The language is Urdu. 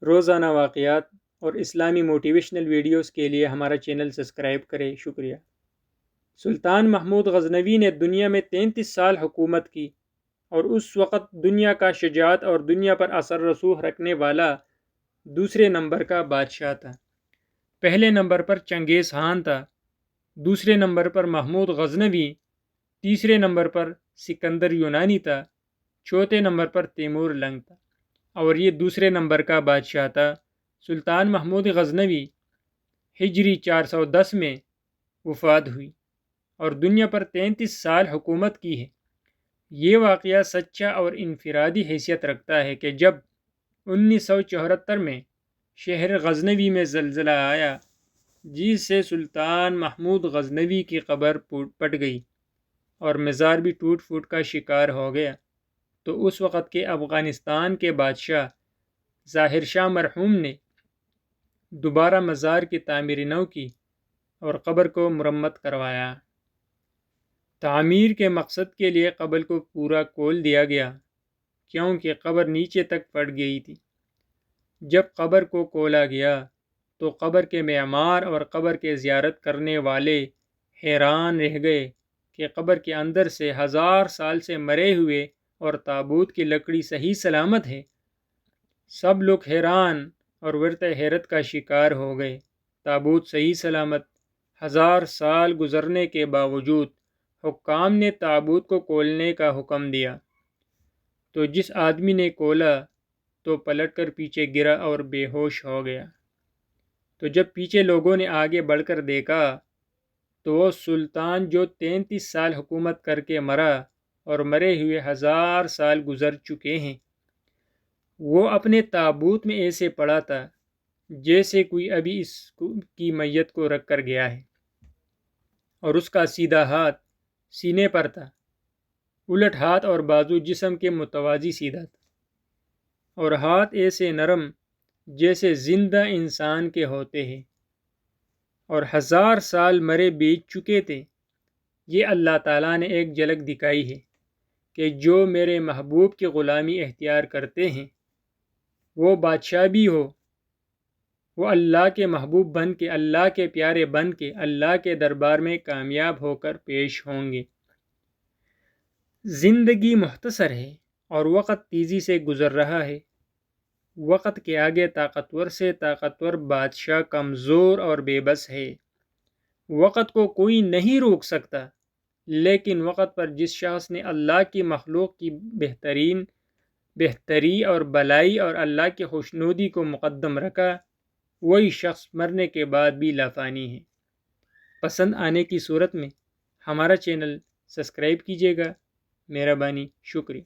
روزانہ واقعات اور اسلامی موٹیویشنل ویڈیوز کے لیے ہمارا چینل سبسکرائب کریں۔ شکریہ۔ سلطان محمود غزنوی نے دنیا میں 33 سال حکومت کی اور اس وقت دنیا کا شجاعت اور دنیا پر اثر رسوخ رکھنے والا دوسرے نمبر کا بادشاہ تھا۔ پہلے نمبر پر چنگیز خان تھا، دوسرے نمبر پر محمود غزنوی، تیسرے نمبر پر سکندر یونانی تھا، چوتھے نمبر پر تیمور لنگ تھا، اور یہ دوسرے نمبر کا بادشاہ تھا۔ سلطان محمود غزنوی ہجری 410 میں وفات ہوئی اور دنیا پر 33 سال حکومت کی ہے۔ یہ واقعہ سچا اور انفرادی حیثیت رکھتا ہے کہ جب 1974 میں شہر غزنوی میں زلزلہ آیا جس سے سلطان محمود غزنوی کی قبر پٹ گئی اور مزار بھی ٹوٹ پھوٹ کا شکار ہو گیا، تو اس وقت کے افغانستان کے بادشاہ ظاہر شاہ مرحوم نے دوبارہ مزار کی تعمیر نو کی اور قبر کو مرمت کروایا۔ تعمیر کے مقصد کے لیے قبر کو پورا کھول دیا گیا کیونکہ قبر نیچے تک پڑ گئی تھی۔ جب قبر کو کھولا گیا تو قبر کے معمار اور قبر کے زیارت کرنے والے حیران رہ گئے کہ قبر کے اندر سے 1000 سال سے مرے ہوئے اور تابوت کی لکڑی صحیح سلامت ہے۔ سب لوگ حیران اور ورطہ حیرت کا شکار ہو گئے۔ تابوت صحیح سلامت، 1000 سال گزرنے کے باوجود حکام نے تابوت کو کھولنے کا حکم دیا تو جس آدمی نے کھولا تو پلٹ کر پیچھے گرا اور بے ہوش ہو گیا۔ تو جب پیچھے لوگوں نے آگے بڑھ کر دیکھا تو وہ سلطان جو 33 سال حکومت کر کے مرا اور مرے ہوئے 1000 سال گزر چکے ہیں، وہ اپنے تابوت میں ایسے پڑا تھا جیسے کوئی ابھی اس کی میت کو رکھ کر گیا ہے، اور اس کا سیدھا ہاتھ سینے پر تھا، الٹ ہاتھ اور بازو جسم کے متوازی سیدھا تھا، اور ہاتھ ایسے نرم جیسے زندہ انسان کے ہوتے ہیں، اور 1000 سال مرے بیت چکے تھے۔ یہ اللہ تعالیٰ نے ایک جھلک دکھائی ہے کہ جو میرے محبوب کی غلامی اختیار کرتے ہیں وہ بادشاہ بھی ہو، وہ اللہ کے محبوب بن کے، اللہ کے پیارے بن کے اللہ کے دربار میں کامیاب ہو کر پیش ہوں گے۔ زندگی مختصر ہے اور وقت تیزی سے گزر رہا ہے۔ وقت کے آگے طاقتور سے طاقتور بادشاہ کمزور اور بے بس ہے۔ وقت کو کوئی نہیں روک سکتا، لیکن وقت پر جس شخص نے اللہ کی مخلوق کی بہتری اور بلائی اور اللہ کی خوشنودی کو مقدم رکھا، وہی شخص مرنے کے بعد بھی لافانی ہے۔ پسند آنے کی صورت میں ہمارا چینل سبسکرائب کیجیے گا۔ مہربانی، شکریہ۔